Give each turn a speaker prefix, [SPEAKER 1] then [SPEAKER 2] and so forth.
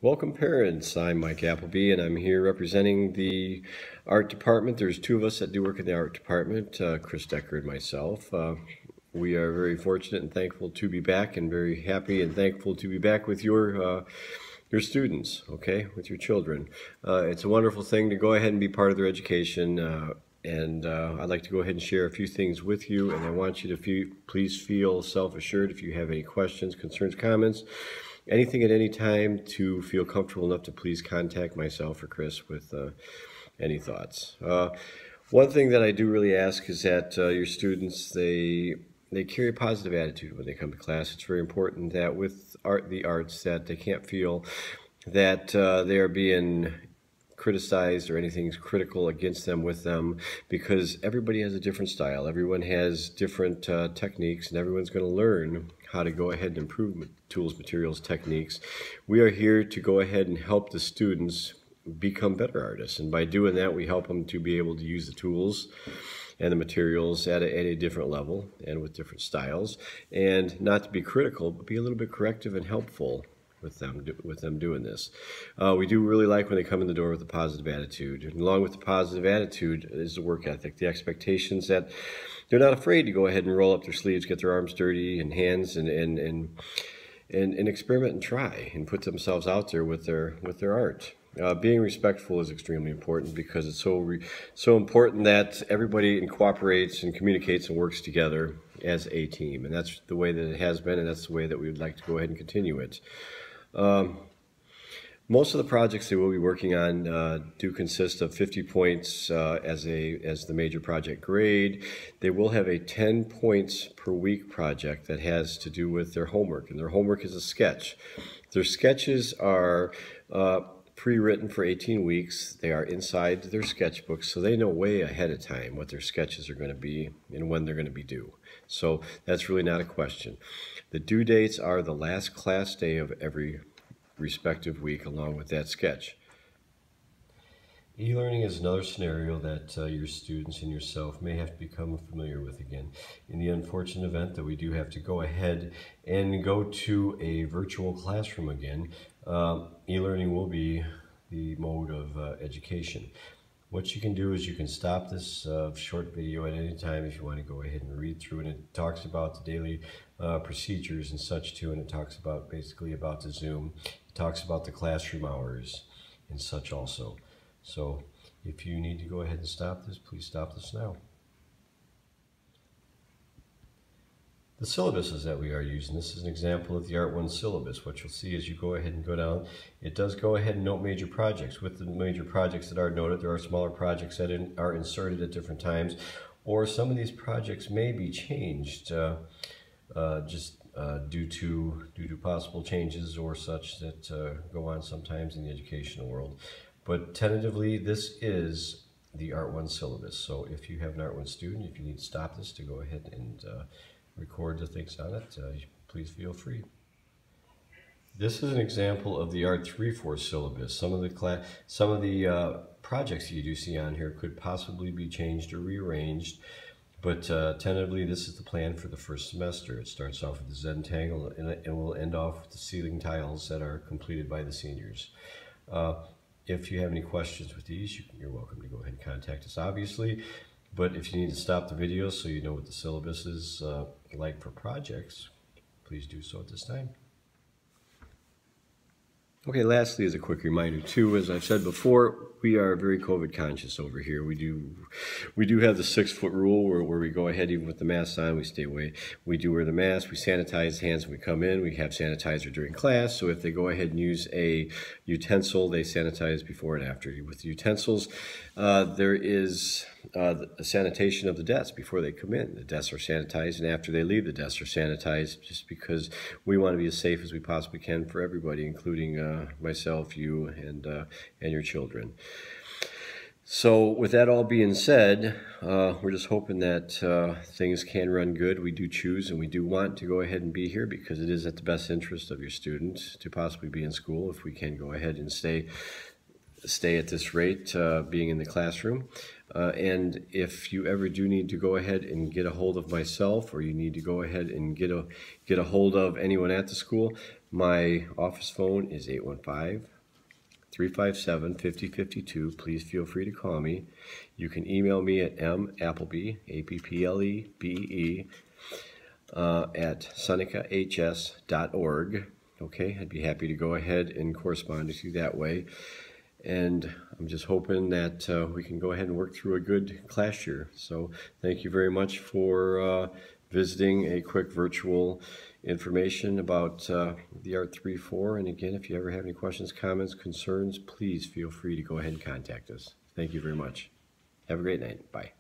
[SPEAKER 1] Welcome parents, I'm Mike Applebee and I'm here representing the art department. There's two of us that do work in the art department, Chris Decker and myself. We are very fortunate and thankful to be back, and very happy and thankful to be back with your students, okay, with your children. It's a wonderful thing to go ahead and be part of their education, and I'd like to go ahead and share a few things with you, and I want you to please feel self-assured if you have any questions, concerns, comments, anything at any time, to feel comfortable enough to please contact myself or Chris with any thoughts. One thing that I do really ask is that your students, they carry a positive attitude when they come to class. It's very important that with the arts that they can't feel that they are being criticized or anything's critical against them with them, because everybody has a different style. Everyone has different techniques, and everyone's going to learn how to go ahead and improve tools, materials, techniques. We are here to go ahead and help the students become better artists, and by doing that we help them to be able to use the tools and the materials at a different level and with different styles, and not to be critical but be a little bit corrective and helpful with them doing this. We do really like when they come in the door with a positive attitude, and along with the positive attitude is the work ethic, the expectations that they're not afraid to go ahead and roll up their sleeves, get their arms dirty and hands, and experiment and try and put themselves out there with their art. Being respectful is extremely important, because it's so important that everybody cooperates and communicates and works together as a team, and that's the way that it has been, and that's the way that we would like to go ahead and continue it. Most of the projects they will be working on do consist of 50 points as the major project grade. They will have a 10 points per week project that has to do with their homework, and their homework is a sketch. Their sketches are pre-written for 18 weeks. They are inside their sketchbooks, so they know way ahead of time what their sketches are going to be and when they're going to be due. So that's really not a question. The due dates are the last class day of every respective week, along with that sketch. E-learning is another scenario that your students and yourself may have to become familiar with again. In the unfortunate event that we do have to go ahead and go to a virtual classroom again, e-learning will be the mode of education. What you can do is you can stop this short video at any time if you want to go ahead and read through it. It talks about the daily procedures and such too, and it talks about basically about the Zoom. It talks about the classroom hours and such also. So if you need to go ahead and stop this, please stop this now. The syllabuses that we are using, this is an example of the Art 1 syllabus. What you'll see as you go ahead and go down, it does go ahead and note major projects. With the major projects that are noted, there are smaller projects that are inserted at different times, or some of these projects may be changed due to possible changes or such that go on sometimes in the educational world. But tentatively, this is the Art 1 syllabus. So if you have an Art 1 student, if you need to stop this to go ahead and record the things on it, please feel free. This is an example of the Art 3-4 syllabus. Some of the projects you do see on here could possibly be changed or rearranged, but tentatively this is the plan for the first semester. It starts off with the Zentangle and will end off with the ceiling tiles that are completed by the seniors. If you have any questions with these, you're welcome to go ahead and contact us, obviously. But if you need to stop the video so you know what the syllabus is like for projects, please do so at this time. Okay, lastly, as a quick reminder too, as I've said before, we are very COVID conscious over here. We do have the 6-foot rule where we go ahead, even with the masks on, we stay away. We do wear the mask, we sanitize hands when we come in, we have sanitizer during class, so if they go ahead and use a utensil, they sanitize before and after. With the utensils, there is a sanitation of the desks before they come in. The desks are sanitized, and after they leave, the desks are sanitized, just because we want to be as safe as we possibly can for everybody, including myself, you, and your children. So with that all being said, we're just hoping that things can run good. We do choose and we do want to go ahead and be here, because it is at the best interest of your students to possibly be in school if we can go ahead and stay at this rate, being in the classroom. And if you ever do need to go ahead and get a hold of myself, or you need to go ahead and get a hold of anyone at the school, My office phone is 815-357-5052. Please feel free to call me. You can email me at mapplebee, A-P-P-L-E-B-E, at senecahs.org. Okay, I'd be happy to go ahead and correspond with you that way. And I'm just hoping that we can go ahead and work through a good class year. So thank you very much for visiting a quick virtual information about the Art 3-4. And again, if you ever have any questions, comments, concerns, please feel free to go ahead and contact us. Thank you very much. Have a great night. Bye.